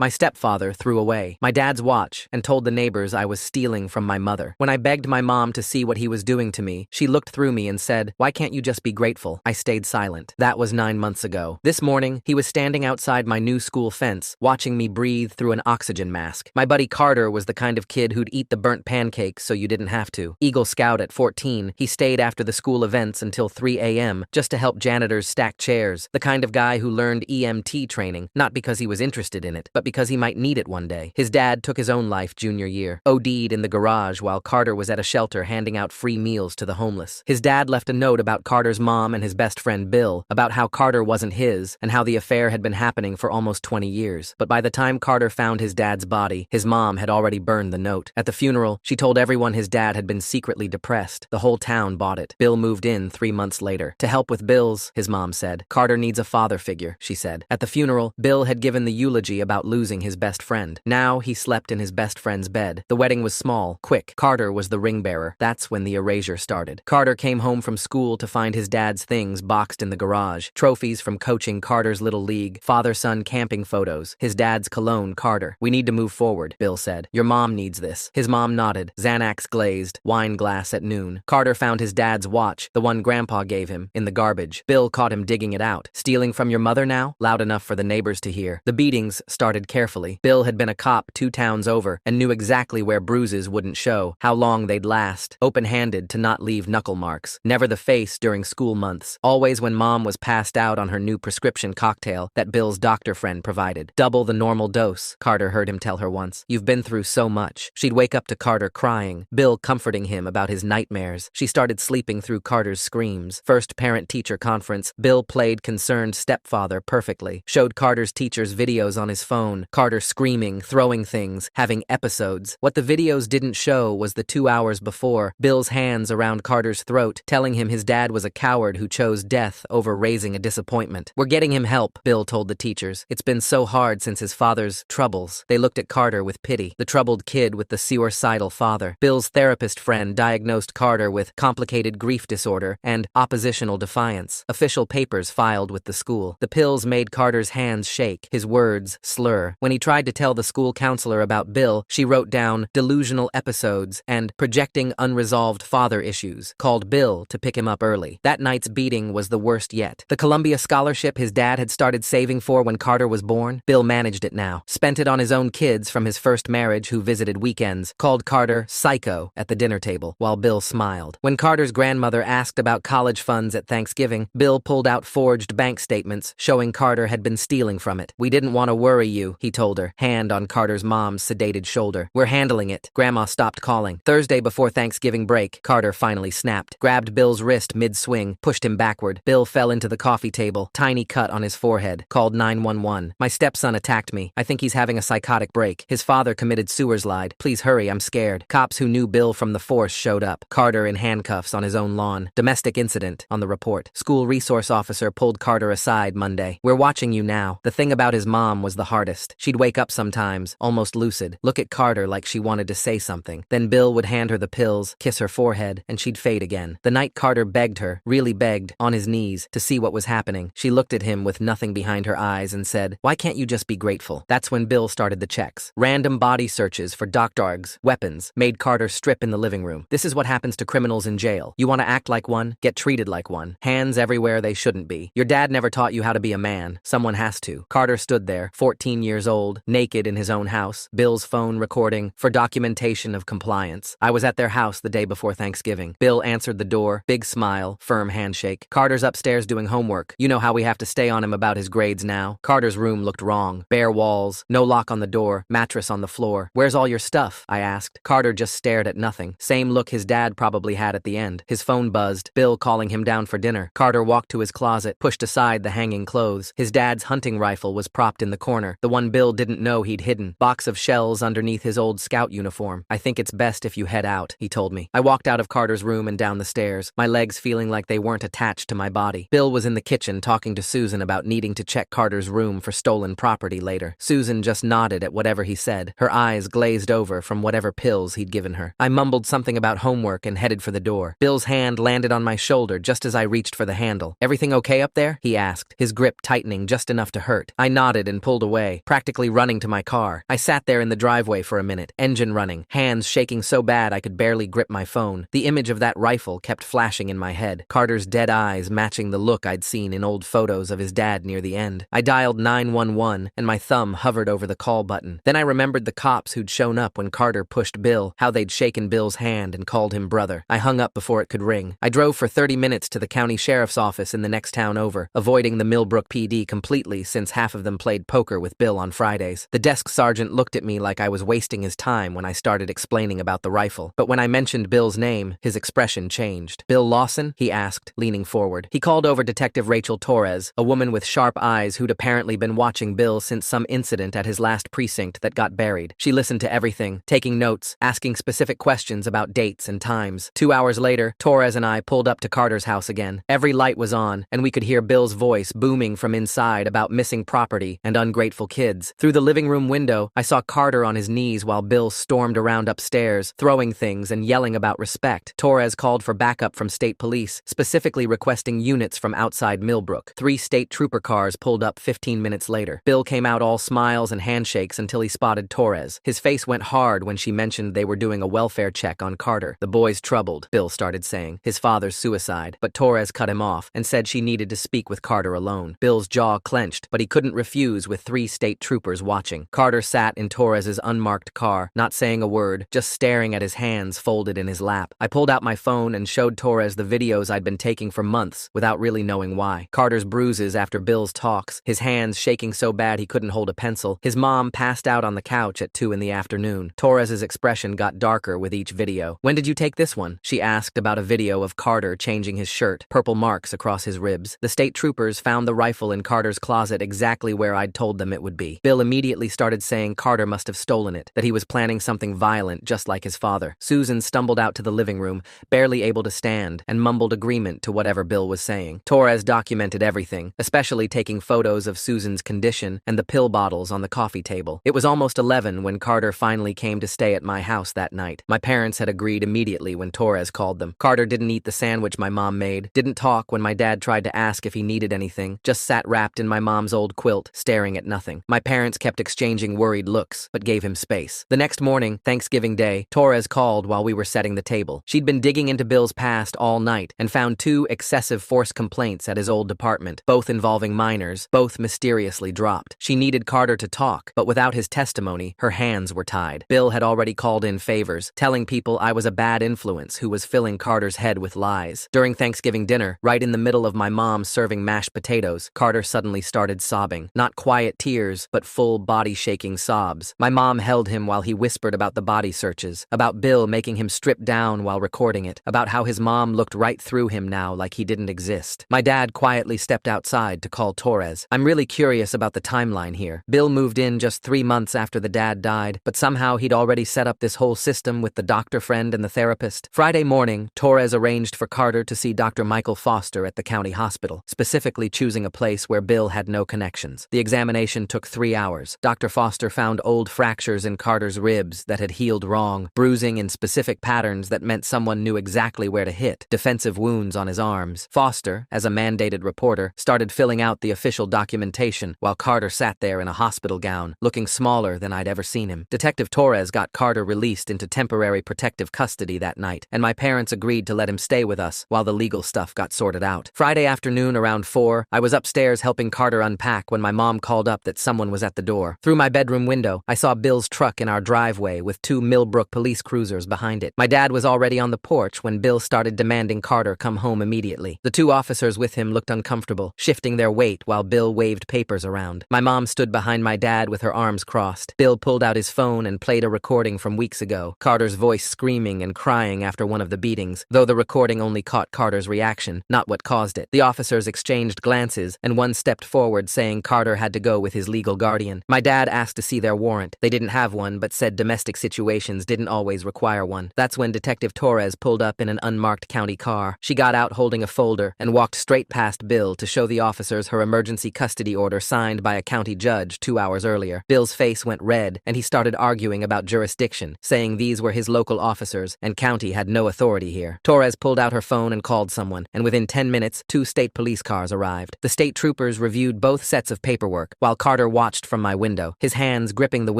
My stepfather threw away my dad's watch and told the neighbors I was stealing from my mother. When I begged my mom to see what he was doing to me, she looked through me and said, "Why can't you just be grateful?" I stayed silent. That was 9 months ago. This morning, he was standing outside my new school fence, watching me breathe through an oxygen mask. My buddy Carter was the kind of kid who'd eat the burnt pancakes so you didn't have to. Eagle Scout at 14, he stayed after the school events until 3 a.m. just to help janitors stack chairs. The kind of guy who learned EMT training, not because he was interested in it, but because he might need it one day. His dad took his own life junior year, OD'd in the garage while Carter was at a shelter handing out free meals to the homeless. His dad left a note about Carter's mom and his best friend Bill, about how Carter wasn't his and how the affair had been happening for almost 20 years. But by the time Carter found his dad's body, his mom had already burned the note. At the funeral, she told everyone his dad had been secretly depressed. The whole town bought it. Bill moved in 3 months later. To help with bills, his mom said. Carter needs a father figure, she said. At the funeral, Bill had given the eulogy about losing his best friend. Now he slept in his best friend's bed. The wedding was small, quick. Carter was the ring bearer. That's when the erasure started. Carter came home from school to find his dad's things boxed in the garage. Trophies from coaching Carter's little league, father-son camping photos, his dad's cologne, Carter. "We need to move forward," Bill said. "Your mom needs this." His mom nodded. Xanax glazed, wine glass at noon. Carter found his dad's watch, the one Grandpa gave him, in the garbage. Bill caught him digging it out. "Stealing from your mother now?" Loud enough for the neighbors to hear. The beatings started carefully. Bill had been a cop 2 towns over and knew exactly where bruises wouldn't show, how long they'd last. Open-handed to not leave knuckle marks. Never the face during school months. Always when mom was passed out on her new prescription cocktail that Bill's doctor friend provided. "Double the normal dose," Carter heard him tell her once. "You've been through so much." She'd wake up to Carter crying, Bill comforting him about his nightmares. She started sleeping through Carter's screams. First parent-teacher conference, Bill played concerned stepfather perfectly. Showed Carter's teachers videos on his phone. Carter screaming, throwing things, having episodes. What the videos didn't show was the 2 hours before, Bill's hands around Carter's throat, telling him his dad was a coward who chose death over raising a disappointment. "We're getting him help," Bill told the teachers. "It's been so hard since his father's troubles." They looked at Carter with pity. The troubled kid with the suicidal father. Bill's therapist friend diagnosed Carter with complicated grief disorder and oppositional defiance. Official papers filed with the school. The pills made Carter's hands shake, his words slur. When he tried to tell the school counselor about Bill, she wrote down delusional episodes and projecting unresolved father issues, called Bill to pick him up early. That night's beating was the worst yet. The Columbia scholarship his dad had started saving for when Carter was born, Bill managed it now. Spent it on his own kids from his first marriage who visited weekends, called Carter psycho at the dinner table, while Bill smiled. When Carter's grandmother asked about college funds at Thanksgiving, Bill pulled out forged bank statements showing Carter had been stealing from it. "We didn't want to worry you," he told her, hand on Carter's mom's sedated shoulder. "We're handling it." Grandma stopped calling. Thursday before Thanksgiving break, Carter finally snapped. Grabbed Bill's wrist mid-swing, pushed him backward. Bill fell into the coffee table, tiny cut on his forehead. Called 911. "My stepson attacked me. I think he's having a psychotic break. His father committed suicide. Please hurry, I'm scared." Cops who knew Bill from the force showed up. Carter in handcuffs on his own lawn. Domestic incident on the report. School resource officer pulled Carter aside Monday. "We're watching you now." The thing about his mom was the hardest. She'd wake up sometimes, almost lucid, look at Carter like she wanted to say something. Then Bill would hand her the pills, kiss her forehead, and she'd fade again. The night Carter begged her, really begged, on his knees, to see what was happening, she looked at him with nothing behind her eyes and said, "Why can't you just be grateful?" That's when Bill started the checks. Random body searches for drugs, weapons, made Carter strip in the living room. This is what happens to criminals in jail. You want to act like one? Get treated like one. Hands everywhere they shouldn't be. Your dad never taught you how to be a man. Someone has to. Carter stood there, 14 years old, naked in his own house, Bill's phone recording, for documentation of compliance. I was at their house the day before Thanksgiving. Bill answered the door, big smile, firm handshake. "Carter's upstairs doing homework. You know how we have to stay on him about his grades now." Carter's room looked wrong. Bare walls, no lock on the door, mattress on the floor. "Where's all your stuff?" I asked. Carter just stared at nothing. Same look his dad probably had at the end. His phone buzzed. Bill calling him down for dinner. Carter walked to his closet, pushed aside the hanging clothes. His dad's hunting rifle was propped in the corner, the one Bill didn't know he'd hidden. Box of shells underneath his old scout uniform. "I think it's best if you head out," he told me. I walked out of Carter's room and down the stairs, my legs feeling like they weren't attached to my body. Bill was in the kitchen talking to Susan about needing to check Carter's room for stolen property later. Susan just nodded at whatever he said, her eyes glazed over from whatever pills he'd given her. I mumbled something about homework and headed for the door. Bill's hand landed on my shoulder just as I reached for the handle. "Everything okay up there?" he asked, his grip tightening just enough to hurt. I nodded and pulled away. practically running to my car. I sat there in the driveway for a minute, engine running, hands shaking so bad I could barely grip my phone. The image of that rifle kept flashing in my head, Carter's dead eyes matching the look I'd seen in old photos of his dad near the end. I dialed 911, and my thumb hovered over the call button. Then I remembered the cops who'd shown up when Carter pushed Bill, how they'd shaken Bill's hand and called him brother. I hung up before it could ring. I drove for 30 minutes to the county sheriff's office in the next town over, avoiding the Millbrook PD completely since half of them played poker with Bill on Fridays. The desk sergeant looked at me like I was wasting his time when I started explaining about the rifle. But when I mentioned Bill's name, his expression changed. "Bill Lawson?" he asked, leaning forward. He called over Detective Rachel Torres, a woman with sharp eyes who'd apparently been watching Bill since some incident at his last precinct that got buried. She listened to everything, taking notes, asking specific questions about dates and times. 2 hours later, Torres and I pulled up to Carter's house again. Every light was on, and we could hear Bill's voice booming from inside about missing property and ungrateful kids. Through the living room window, I saw Carter on his knees while Bill stormed around upstairs, throwing things and yelling about respect. Torres called for backup from state police, specifically requesting units from outside Millbrook. 3 state trooper cars pulled up 15 minutes later. Bill came out all smiles and handshakes until he spotted Torres. His face went hard when she mentioned they were doing a welfare check on Carter. "The boy's troubled," Bill started saying. "His father's suicide." But Torres cut him off and said she needed to speak with Carter alone. Bill's jaw clenched, but he couldn't refuse with 3 state troopers watching. Carter sat in Torres's unmarked car, not saying a word, just staring at his hands folded in his lap. I pulled out my phone and showed Torres the videos I'd been taking for months without really knowing why. Carter's bruises after Bill's talks, his hands shaking so bad he couldn't hold a pencil. His mom passed out on the couch at 2 in the afternoon. Torres's expression got darker with each video. "When did you take this one?" she asked about a video of Carter changing his shirt, purple marks across his ribs. The state troopers found the rifle in Carter's closet exactly where I'd told them it would be. Bill immediately started saying Carter must have stolen it, that he was planning something violent just like his father. Susan stumbled out to the living room, barely able to stand, and mumbled agreement to whatever Bill was saying. Torres documented everything, especially taking photos of Susan's condition and the pill bottles on the coffee table. It was almost 11 when Carter finally came to stay at my house that night. My parents had agreed immediately when Torres called them. Carter didn't eat the sandwich my mom made, didn't talk when my dad tried to ask if he needed anything, just sat wrapped in my mom's old quilt, staring at nothing. My parents kept exchanging worried looks, but gave him space. The next morning, Thanksgiving Day, Torres called while we were setting the table. She'd been digging into Bill's past all night and found 2 excessive force complaints at his old department, both involving minors, both mysteriously dropped. She needed Carter to talk, but without his testimony, her hands were tied. Bill had already called in favors, telling people I was a bad influence who was filling Carter's head with lies. During Thanksgiving dinner, right in the middle of my mom serving mashed potatoes, Carter suddenly started sobbing. Not quiet tears, but full body-shaking sobs. My mom held him while he whispered about the body searches, about Bill making him strip down while recording it, about how his mom looked right through him now like he didn't exist. My dad quietly stepped outside to call Torres. "I'm really curious about the timeline here. Bill moved in just 3 months after the dad died, but somehow he'd already set up this whole system with the doctor friend and the therapist." Friday morning, Torres arranged for Carter to see Dr. Michael Foster at the county hospital, specifically choosing a place where Bill had no connections. The examination took 3 hours. Dr. Foster found old fractures in Carter's ribs that had healed wrong, bruising in specific patterns that meant someone knew exactly where to hit, defensive wounds on his arms. Foster, as a mandated reporter, started filling out the official documentation while Carter sat there in a hospital gown, looking smaller than I'd ever seen him. Detective Torres got Carter released into temporary protective custody that night, and my parents agreed to let him stay with us while the legal stuff got sorted out. Friday afternoon around 4, I was upstairs helping Carter unpack when my mom called up that someone was at the door. Through my bedroom window, I saw Bill's truck in our driveway with 2 Millbrook police cruisers behind it. My dad was already on the porch when Bill started demanding Carter come home immediately. The 2 officers with him looked uncomfortable, shifting their weight while Bill waved papers around. My mom stood behind my dad with her arms crossed. Bill pulled out his phone and played a recording from weeks ago, Carter's voice screaming and crying after one of the beatings, though the recording only caught Carter's reaction, not what caused it. The officers exchanged glances, and one stepped forward saying Carter had to go with his legal guardian. My dad asked to see their warrant. They didn't have one, but said domestic situations didn't always require one. That's when Detective Torres pulled up in an unmarked county car. She got out holding a folder and walked straight past Bill to show the officers her emergency custody order signed by a county judge 2 hours earlier. Bill's face went red, and he started arguing about jurisdiction, saying these were his local officers and county had no authority here. Torres pulled out her phone and called someone, and within 10 minutes, 2 state police cars arrived. The state troopers reviewed both sets of paperwork, while Carter watched from my window, his hands gripping the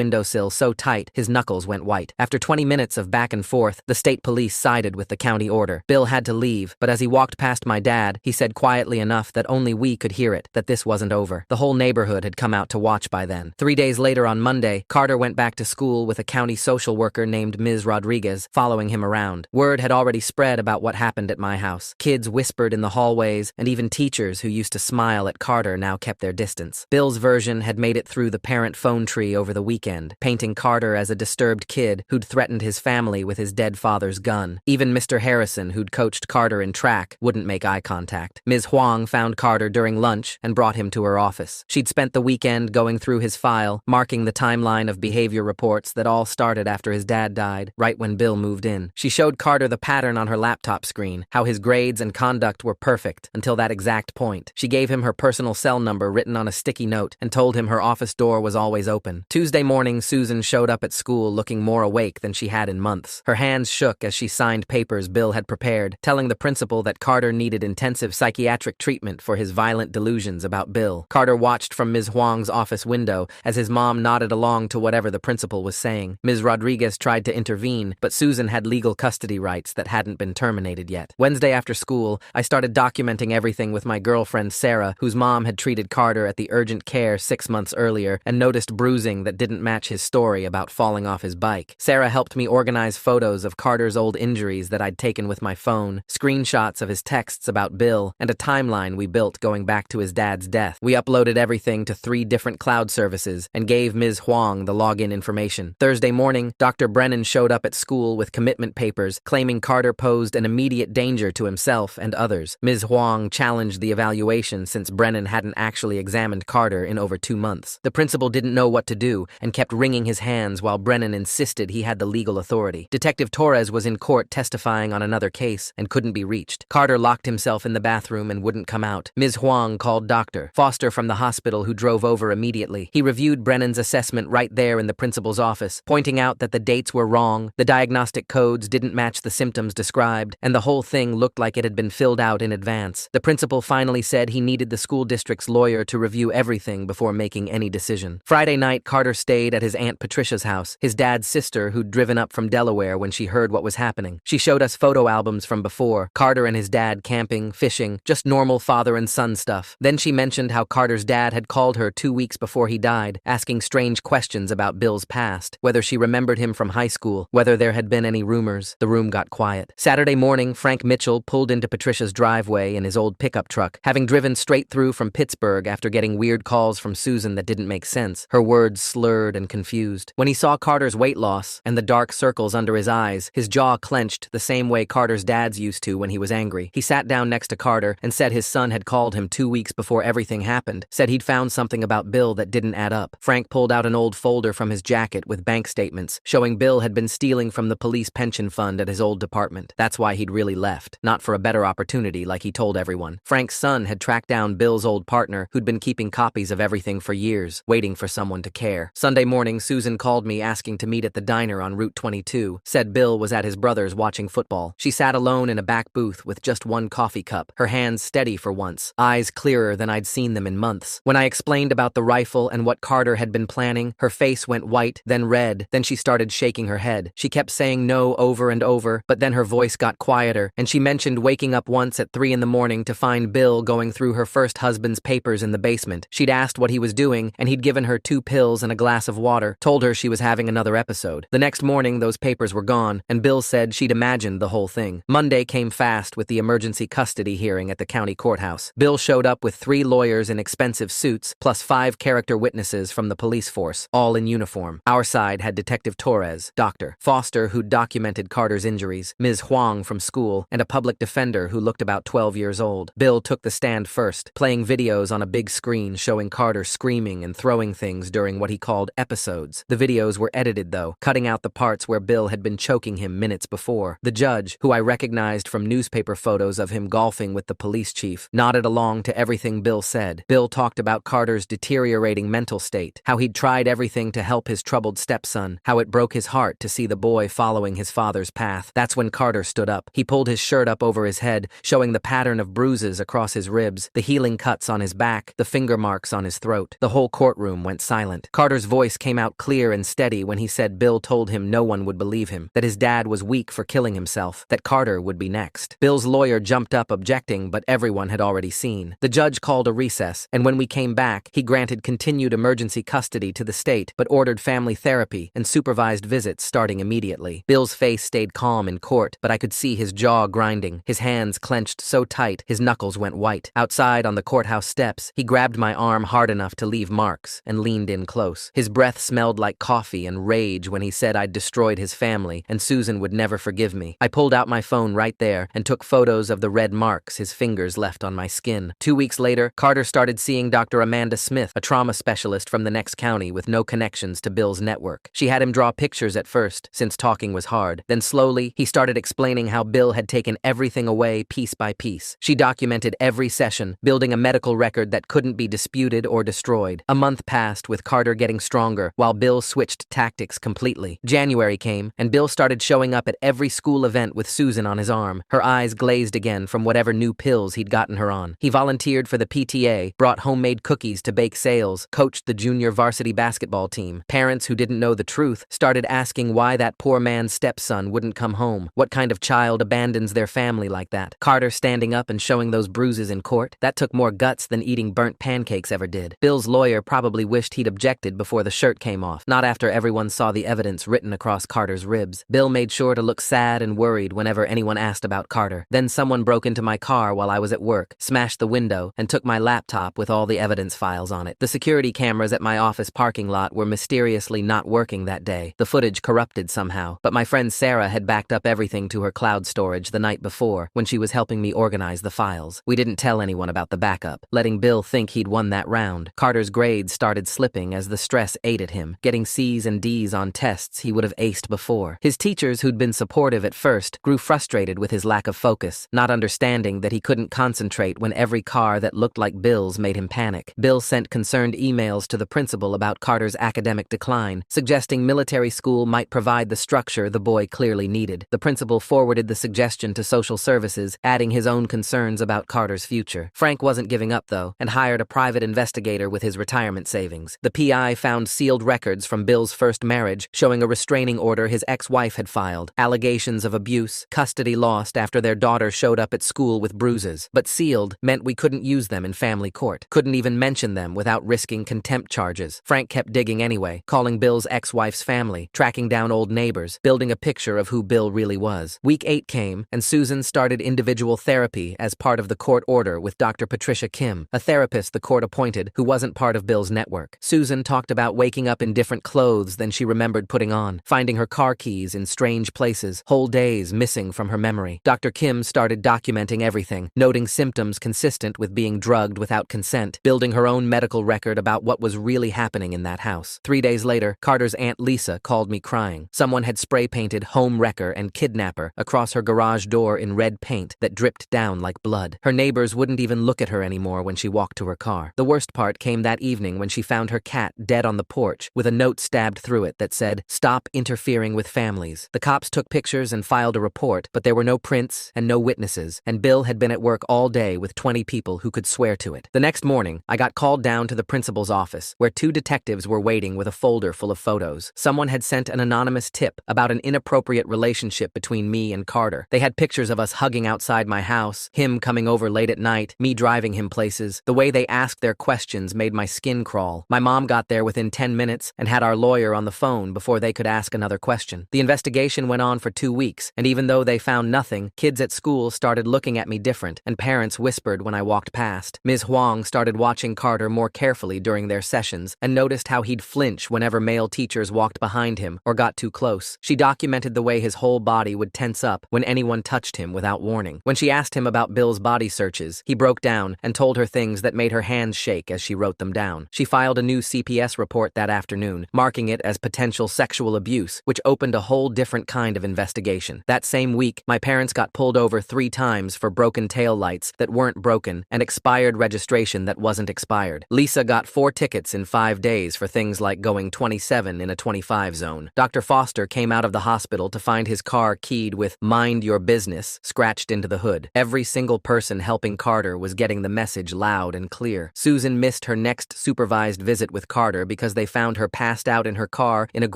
windowsill so tight his knuckles went white. After 20 minutes of back and forth, the state police sided with the county order. Bill had to leave, but as he walked past my dad, he said quietly enough that only we could hear it, that this wasn't over. The whole neighborhood had come out to watch by then. 3 days later on Monday, Carter went back to school with a county social worker named Ms. Rodriguez following him around. Word had already spread about what happened at my house. Kids whispered in the hallways, and even teachers who used to smile at Carter now kept their distance. Bill's version had made it through the parent phone tree over the weekend, painting Carter as a disturbed kid who'd threatened his family with his dead father's gun. Even Mr. Harrison, who'd coached Carter in track, wouldn't make eye contact. Ms. Huang found Carter during lunch and brought him to her office. She'd spent the weekend going through his file, marking the timeline of behavior reports that all started after his dad died, right when Bill moved in. She showed Carter the pattern on her laptop screen, how his grades and conduct were perfect until that exact point. She gave him her personal cell number written on a sticky note and told him her office door was always open. Tuesday morning, Susan showed up at school looking more awake than she had in months. Her hands shook as she signed papers Bill had prepared, telling the principal that Carter needed intensive psychiatric treatment for his violent delusions about Bill. Carter watched from Ms. Huang's office window as his mom nodded along to whatever the principal was saying. Ms. Rodriguez tried to intervene, but Susan had legal custody rights that hadn't been terminated yet. Wednesday after school, I started documenting everything with my girlfriend Sarah, whose mom had treated Carter at the urgent care 6 months earlier and noticed bruising that didn't match his story about falling off his bike. Sarah helped me organize photos of Carter's old injuries that I'd taken with my phone, screenshots of his texts about Bill, and a timeline we built going back to his dad's death. We uploaded everything to 3 different cloud services and gave Ms. Huang the login information. Thursday morning, Dr. Brennan showed up at school with commitment papers claiming Carter posed an immediate danger to himself and others. Ms. Huang challenged the evaluation since Brennan hadn't actually examined Carter in over 2 months. The principal didn't know what to do and kept wringing his hands while Brennan insisted he had the legal authority. Detective Torres was in court testifying on another case and couldn't be reached. Carter locked himself in the bathroom and wouldn't come out. Ms. Huang called Dr. Foster from the hospital, who drove over immediately. He reviewed Brennan's assessment right there in the principal's office, pointing out that the dates were wrong, the diagnostic codes didn't match the symptoms described, and the whole thing looked like it had been filled out in advance. The principal finally said he needed the school district's lawyer to review everything before making any decision. Friday night, Carter stayed at his Aunt Patricia's house, his dad's sister who'd driven up from Delaware when she heard what was happening. She showed us photo albums from before, Carter and his dad camping, fishing, just normal father and son stuff. Then she mentioned how Carter's dad had called her 2 weeks before he died, asking strange questions about Bill's past, whether she remembered him from high school, whether there had been any rumors. The room got quiet. Saturday morning, Frank Mitchell pulled into Patricia's driveway in his old pickup truck, having driven straight through from Pittsburgh after getting weird calls from Susan that didn't make sense, her words slurred and confused. When he saw Carter's weight loss and the dark circles under his eyes, his jaw clenched the same way Carter's dad's used to when he was angry. He sat down next to Carter and said his son had called him 2 weeks before everything happened, said he'd found something about Bill that didn't add up. Frank pulled out an old folder from his jacket with bank statements, showing Bill had been stealing from the police pension fund at his old department. That's why he'd really left, not for a better opportunity like he told everyone. Frank's son had tracked down Bill's old partner, who'd been keeping copies of everything for years, waiting for someone to care. Sunday morning, Susan called me asking to meet at the diner on Route 22, said Bill was at his brother's watching football. She sat alone in a back booth with just one coffee cup, her hands steady for once, eyes clearer than I'd seen them in months. When I explained about the rifle and what Carter had been planning, her face went white, then red, then she started shaking her head. She kept saying no over and over, but then her voice got quieter, and she mentioned waking up once at 3 in the morning to find Bill going through her first husband's papers in the basement. She'd asked what he was doing, and he'd given her 2 pills and a glass of water, told her she was having another episode. The next morning, those papers were gone, and Bill said she'd imagined the whole thing. Monday came fast with the emergency custody hearing at the county courthouse. Bill showed up with 3 lawyers in expensive suits, plus 5 character witnesses from the police force, all in uniform. Our side had Detective Torres, Dr. Foster, who documented Carter's injuries, Ms. Huang from school, and a public defender who looked about 12 years old. Bill took the stand first, playing videos on a big screen showing Carter screaming and throwing things during what he called episodes. The videos were edited, though, cutting out the parts where Bill had been choking him minutes before. The judge, who I recognized from newspaper photos of him golfing with the police chief, nodded along to everything Bill said. Bill talked about Carter's deteriorating mental state, how he'd tried everything to help his troubled stepson, how it broke his heart to see the boy following his father's path. That's when Carter stood up. He pulled his shirt up over his head, showing the pattern of bruises across his ribs, the healing cuts on his back, the finger marks on his throat. The The whole courtroom went silent. Carter's voice came out clear and steady when he said Bill told him no one would believe him, that his dad was weak for killing himself, that Carter would be next. Bill's lawyer jumped up objecting, but everyone had already seen. The judge called a recess, and when we came back, he granted continued emergency custody to the state, but ordered family therapy and supervised visits starting immediately. Bill's face stayed calm in court, but I could see his jaw grinding, his hands clenched so tight his knuckles went white. Outside on the courthouse steps, he grabbed my arm hard enough to leave marks and leaned in close. His breath smelled like coffee and rage when he said I'd destroyed his family and Susan would never forgive me. I pulled out my phone right there and took photos of the red marks his fingers left on my skin. 2 weeks later, Carter started seeing Dr. Amanda Smith, a trauma specialist from the next county with no connections to Bill's network. She had him draw pictures at first, since talking was hard. Then slowly, he started explaining how Bill had taken everything away piece by piece. She documented every session, building a medical record that couldn't be disputed or destroyed. A month passed with Carter getting stronger, while Bill switched tactics completely. January came, and Bill started showing up at every school event with Susan on his arm, her eyes glazed again from whatever new pills he'd gotten her on. He volunteered for the PTA, brought homemade cookies to bake sales, coached the junior varsity basketball team. Parents who didn't know the truth started asking why that poor man's stepson wouldn't come home. What kind of child abandons their family like that? Carter standing up and showing those bruises in court? That took more guts than eating burnt pancakes ever did. Bill's lawyer probably wished he'd objected before the shirt came off, not after everyone saw the evidence written across Carter's ribs. Bill made sure to look sad and worried whenever anyone asked about Carter. Then someone broke into my car while I was at work, smashed the window, and took my laptop with all the evidence files on it. The security cameras at my office parking lot were mysteriously not working that day. The footage corrupted somehow, but my friend Sarah had backed up everything to her cloud storage the night before when she was helping me organize the files. We didn't tell anyone about the backup, letting Bill think he'd won that round. Carter's grades started slipping as the stress ate at him, getting C's and D's on tests he would have aced before. His teachers, who'd been supportive at first, grew frustrated with his lack of focus, not understanding that he couldn't concentrate when every car that looked like Bill's made him panic. Bill sent concerned emails to the principal about Carter's academic decline, suggesting military school might provide the structure the boy clearly needed. The principal forwarded the suggestion to social services, adding his own concerns about Carter's future. Frank wasn't giving up, though, and hired a private investigator with his retirement savings. The PI found sealed records from Bill's first marriage, showing a restraining order his ex-wife had filed, allegations of abuse, custody lost after their daughter showed up at school with bruises. But sealed meant we couldn't use them in family court, couldn't even mention them without risking contempt charges. Frank kept digging anyway, calling Bill's ex-wife's family, tracking down old neighbors, building a picture of who Bill really was. Week 8 came, and Susan started individual therapy as part of the court order with Dr. Patricia Kim, a therapist the court appointed who wasn't part of Bill's network. Susan talked about waking up in different clothes than she remembered putting on, finding her car keys in strange places, whole days missing from her memory. Dr. Kim started documenting everything, noting symptoms consistent with being drugged without consent, building her own medical record about what was really happening in that house. 3 days later, Carter's Aunt Lisa called me crying. Someone had spray-painted home wrecker and kidnapper across her garage door in red paint that dripped down like blood. Her neighbors wouldn't even look at her anymore when she walked to her car. The worst part came that evening when she found her cat dead on the porch with a note stabbed through it that said, "Stop interfering with families." The cops took pictures and filed a report, but there were no prints and no witnesses, and Bill had been at work all day with 20 people who could swear to it. The next morning, I got called down to the principal's office, where 2 detectives were waiting with a folder full of photos. Someone had sent an anonymous tip about an inappropriate relationship between me and Carter. They had pictures of us hugging outside my house, him coming over late at night, me driving him places. The way they asked their questions made my skin crawl. My mom got there within 10 minutes and had our lawyer on the phone before they could ask another question. The investigation went on for 2 weeks, and even though they found nothing, kids at school started looking at me different, and parents whispered when I walked past. Ms. Huang started watching Carter more carefully during their sessions and noticed how he'd flinch whenever male teachers walked behind him or got too close. She documented the way his whole body would tense up when anyone touched him without warning. When she asked him about Bill's body searches, he broke down and told her things that made her hands shake as she wrote them down. She filed a new CPS report that afternoon, marking it as potential sexual abuse, which opened a whole different kind of investigation. That same week, my parents got pulled over 3 times for broken taillights that weren't broken and expired registration that wasn't expired. Lisa got 4 tickets in 5 days for things like going 27 in a 25 zone. Dr. Foster came out of the hospital to find his car keyed with "Mind Your Business" scratched into the hood. Every single person helping Carter was getting the message loud and clear. Susan missed her next supervised visit with Carter because they found her passed out in her car in a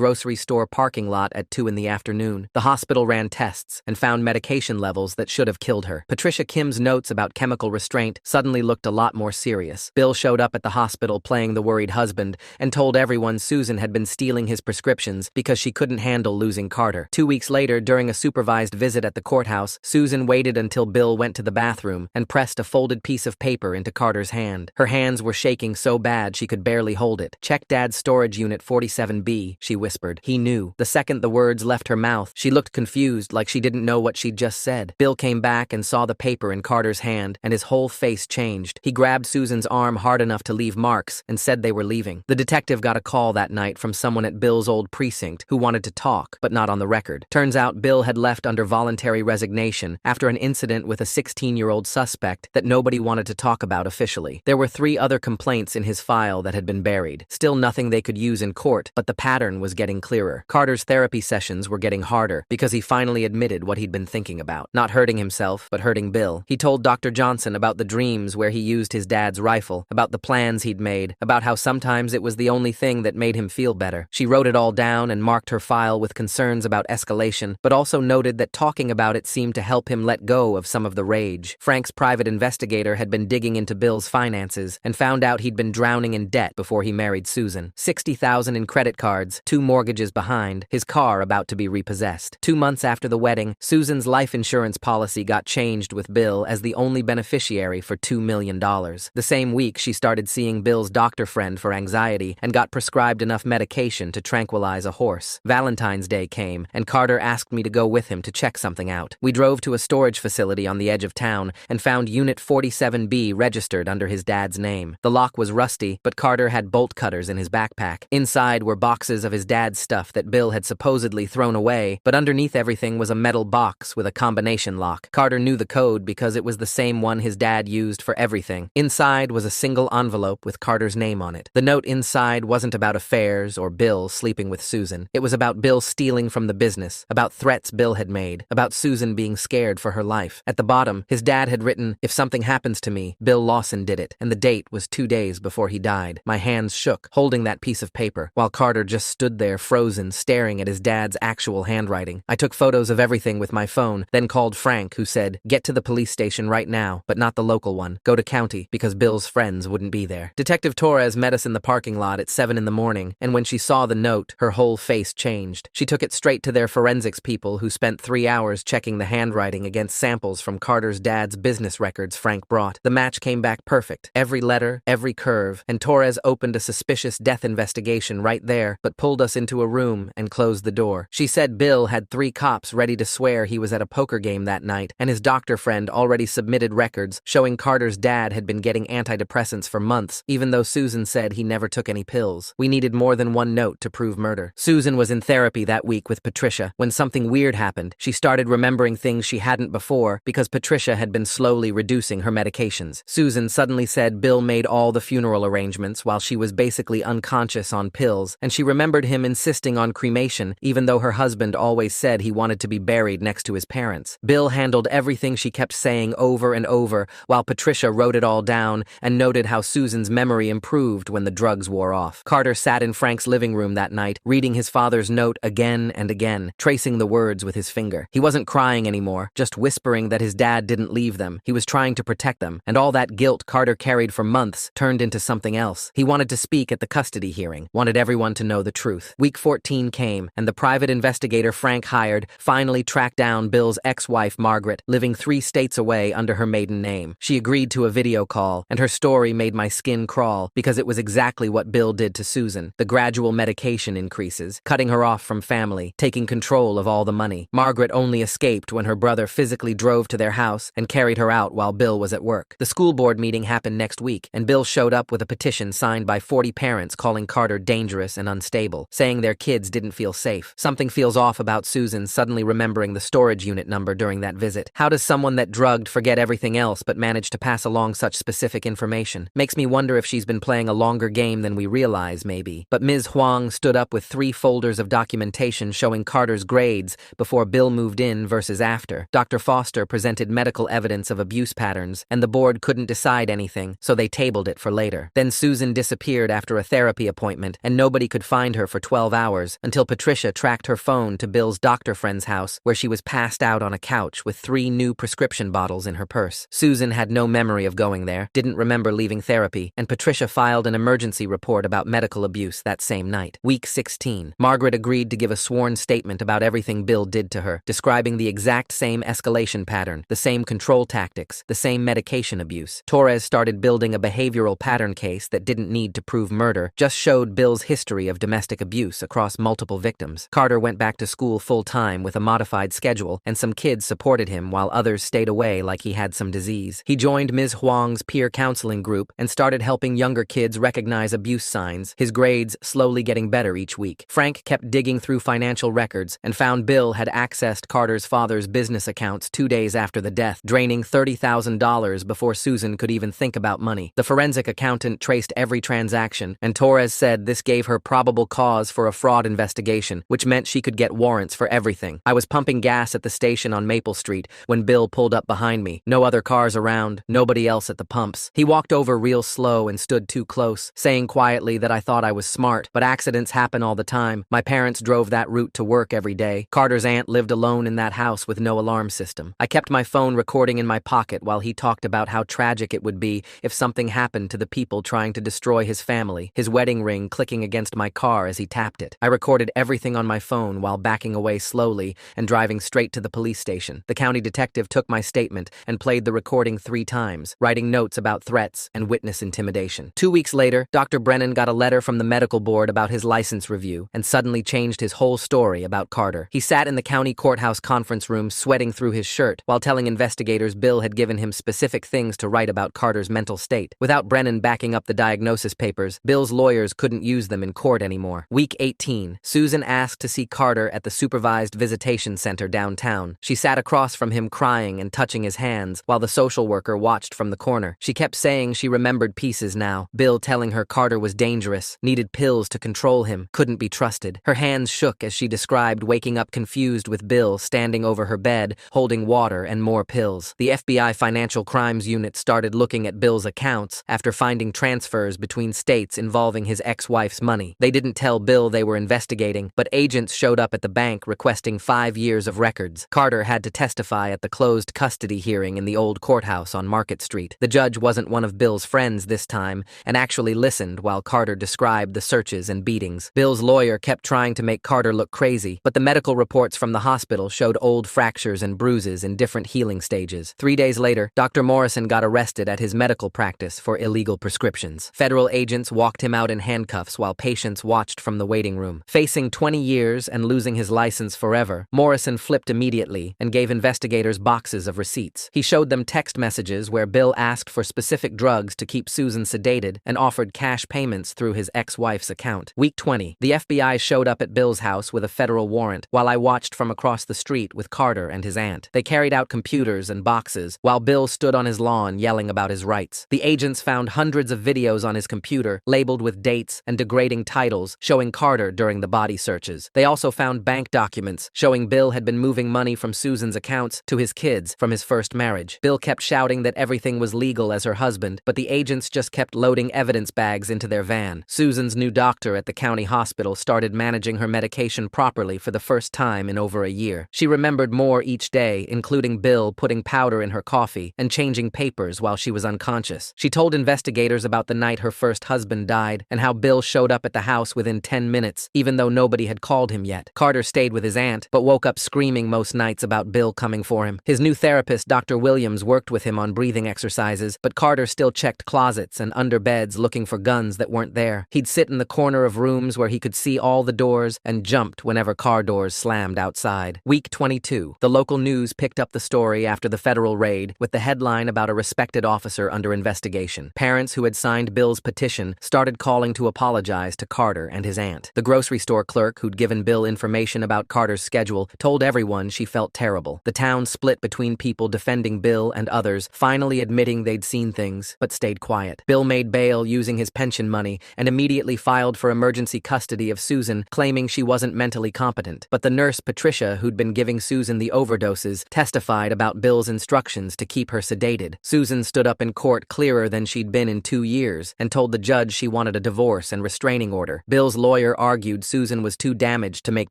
grocery store parking lot at 2 in the afternoon. The hospital ran tests and found medication levels that should have killed her. Patricia Kim's notes about chemical restraint suddenly looked a lot more serious. Bill showed up at the hospital playing the worried husband and told everyone Susan had been stealing his prescriptions because she couldn't handle losing Carter. 2 weeks later, during a supervised visit at the courthouse, Susan waited until Bill went to the bathroom and pressed a folded piece of paper into Carter's hand. Her hands were shaking so bad she could barely hold it. "Check Dad's storage unit 47B, she whispered. He knew. The second the words left her mouth, she looked confused, like she didn't know what she'd just said. Bill came back and saw the paper in Carter's hand, and his whole face changed. He grabbed Susan's arm hard enough to leave marks and said they were leaving. The detective got a call that night from someone at Bill's old precinct who wanted to talk, but not on the record. Turns out Bill had left under voluntary resignation after an incident with a 16-year-old suspect that nobody wanted to talk about officially. There were 3 other complaints in his file that had been buried. Still nothing they could use in court, but the pattern was getting clearer. Carter's therapy sessions were getting harder because he finally admitted what he'd been thinking about. Not hurting himself, but hurting Bill. He told Dr. Johnson about the dreams where he used his dad's rifle, about the plans he'd made, about how sometimes it was the only thing that made him feel better. She wrote it all down and marked her file with concerns about escalation, but also noted that talking about it seemed to help him let go of some of the rage. Frank's private investigator had been digging into Bill's finances and found out he'd been drowning in debt before he married Susan. $60,000 in credit cards, 2 mortgages behind, his car about to be repossessed. 2 months after the wedding, Susan's life insurance policy got changed with Bill as the only beneficiary for $2 million. The same week, she started seeing Bill's doctor friend for anxiety and got prescribed enough medication to tranquilize a horse. Valentine's Day came, and Carter asked me to go with him to check something out. We drove to a storage facility on the edge of town and found Unit 47B registered under his dad's name. The lock was rusty, but Carter had bolt cutters in his backpack. Inside were boxes of his dad's stuff that Bill had supposedly thrown away, but underneath everything was a metal box with a combination lock. Carter knew the code because it was the same one his dad used for everything. Inside was a single envelope with Carter's name on it. The note inside wasn't about affairs or Bill sleeping with Susan. It was about Bill stealing from the business, about threats Bill had made, about Susan being scared for her life. At the bottom, his dad had written, "If something happens to me, Bill Lawson did it," and the date was 2 days before he died. My hands shook, holding that piece of paper, while Carter just stood there frozen, staring at his dad's actual handwriting. I took photos of everything with my phone, then called Frank, who said, "Get to the police station right now, but not the local one. Go to county, because Bill's friends wouldn't be there." Detective Torres met us in the parking lot at 7 in the morning, and when she saw the note, her whole face changed. She took it straight to their forensics people, who spent 3 hours checking the handwriting against samples from Carter's dad's business records Frank brought. The match came back perfect. Every letter, every curve, and Torres opened a suspicious death investigation right there, but pulled us into a room and closed the door. She said Bill had 3 cops ready to swear he was at a poker game that night, and his doctor friend already submitted records showing Carter's dad had been getting antidepressants for months, even though Susan said he never took any pills. We needed more than one note to prove murder. Susan was in therapy that week with Patricia. When something weird happened, she started remembering things she hadn't before because Patricia had been slowly reducing her medications. Susan suddenly said Bill made all the funeral arrangements while she was basically unconscious on pills, and she remembered him insisting on cremation even though her husband always said he wanted to be buried next to his parents. Bill handled everything she kept saying over and over, while Patricia wrote it all down and noted how Susan's memory improved when the drugs wore off. Carter sat in Frank's living room that night, reading his father's note again and again, tracing the words with his finger. He wasn't crying anymore, just whispering that his dad didn't leave them. He was trying to protect them, and all that guilt Carter carried for months turned into something else. He wanted to speak at the custody hearing, wanted everyone to know the truth. Week 14 came, and the private investigator Frank hired finally tracked down Bill's ex-wife Margaret, living 3 states away under her maiden name. She agreed to a video call, and her story made my skin crawl because it was exactly what Bill did to Susan. The gradual medication increases, cutting her off from family, taking control of all the money. Margaret only escaped when her brother physically drove to their house and carried her out while Bill was at work. The school board meeting happened next week, and Bill showed up with a petition signed by 40 parents calling Carter dangerous and unstable, saying their kids didn't feel safe. Something feels off about Susan suddenly remembering the storage unit number during that visit. How does someone that drugged forget everything else but manage to pass along such specific information? Makes me wonder if she's been playing a longer game than we realize, maybe. But Ms. Huang stood up with 3 folders of documentation showing Carter's grades before Bill moved in versus after. Dr. Foster presented medical evidence of abuse patterns, and the board couldn't decide anything, so they tabled it for later. later. Then Susan disappeared after a therapy appointment, and nobody could find her for 12 hours until Patricia tracked her phone to Bill's doctor friend's house, where she was passed out on a couch with 3 new prescription bottles in her purse. Susan had no memory of going there, didn't remember leaving therapy, and Patricia filed an emergency report about medical abuse that same night. Week 16. Margaret agreed to give a sworn statement about everything Bill did to her, describing the exact same escalation pattern, the same control tactics, the same medication abuse. Torres started building a behavioral pattern case that didn't need to prove murder, just showed Bill's history of domestic abuse across multiple victims. Carter went back to school full-time with a modified schedule, and some kids supported him while others stayed away like he had some disease. He joined Ms. Huang's peer counseling group and started helping younger kids recognize abuse signs, his grades slowly getting better each week. Frank kept digging through financial records and found Bill had accessed Carter's father's business accounts 2 days after the death, draining $30,000 before Susan could even think about money. The forensic accountant traced every transaction, and Torres said this gave her probable cause for a fraud investigation, which meant she could get warrants for everything. I was pumping gas at the station on Maple Street when Bill pulled up behind me. No other cars around, nobody else at the pumps. He walked over real slow and stood too close, saying quietly that I thought I was smart, but accidents happen all the time. My parents drove that route to work every day. Carter's aunt lived alone in that house with no alarm system. I kept my phone recording in my pocket while he talked about how tragic it would be if something happened to the people trying to destroy his family, his wedding ring clicking against my car as he tapped it. I recorded everything on my phone while backing away slowly and driving straight to the police station. The county detective took my statement and played the recording 3 times, writing notes about threats and witness intimidation. 2 weeks later, Dr. Brennan got a letter from the medical board about his license review and suddenly changed his whole story about Carter. He sat in the county courthouse conference room sweating through his shirt while telling investigators Bill had given him specific things to write about Carter's mental state. Without Brennan backing up the diagnosis papers, Bill's lawyers couldn't use them in court anymore. Week 18. Susan asked to see Carter at the supervised visitation center downtown. She sat across from him crying and touching his hands while the social worker watched from the corner. She kept saying she remembered pieces now. Bill telling her Carter was dangerous, needed pills to control him, couldn't be trusted. Her hands shook as she described waking up confused with Bill standing over her bed, holding water and more pills. The FBI Financial Crimes Unit started looking at Bill's accounts after finding transfers between states involving his ex-wife's money. They didn't tell Bill they were investigating, but agents showed up at the bank requesting 5 years of records. Carter had to testify at the closed custody hearing in the old courthouse on Market Street. The judge wasn't one of Bill's friends this time and actually listened while Carter described the searches and beatings. Bill's lawyer kept trying to make Carter look crazy, but the medical reports from the hospital showed old fractures and bruises in different healing stages. 3 days later, Dr. Morrison got arrested at his medical practice for illegal prescriptions. Federal agents walked him out in handcuffs while patients watched from the waiting room. Facing 20 years and losing his license forever, Morrison flipped immediately and gave investigators boxes of receipts. He showed them text messages where Bill asked for specific drugs to keep Susan sedated and offered cash payments through his ex-wife's account. Week 20. The FBI showed up at Bill's house with a federal warrant while I watched from across the street with Carter and his aunt. They carried out computers and boxes while Bill stood on his lawn yelling about his rights. The agents found hundreds of videos on his computer labeled with dates and degrading titles showing Carter during the body searches. They also found bank documents showing Bill had been moving money from Susan's accounts to his kids from his first marriage. Bill kept shouting that everything was legal as her husband, but the agents just kept loading evidence bags into their van. Susan's new doctor at the county hospital started managing her medication properly for the first time in over a year. She remembered more each day, including Bill putting powder in her coffee and changing papers while she was unconscious. She told investigators about the night her first husband died and how Bill showed up at the house within 10 minutes, even though nobody had called him yet. Carter stayed with his aunt, but woke up screaming most nights about Bill coming for him. His new therapist, Dr. Williams, worked with him on breathing exercises, but Carter still checked closets and under beds looking for guns that weren't there. He'd sit in the corner of rooms where he could see all the doors and jumped whenever car doors slammed outside. Week 22. The local news picked up the story after the federal raid with the headline about a respected officer under investigation. Parents who had signed Bill's petition started calling to apologize to Carter and his aunt. The grocery store clerk who'd given Bill information about Carter's schedule told everyone she felt terrible. The town split between people defending Bill and others, finally admitting they'd seen things, but stayed quiet. Bill made bail using his pension money and immediately filed for emergency custody of Susan, claiming she wasn't mentally competent. But the nurse, Patricia, who'd been giving Susan the overdoses, testified about Bill's instructions to keep her sedated. Susan stood up in court clearer than she'd been in in 2 years and told the judge she wanted a divorce and restraining order. Bill's lawyer argued Susan was too damaged to make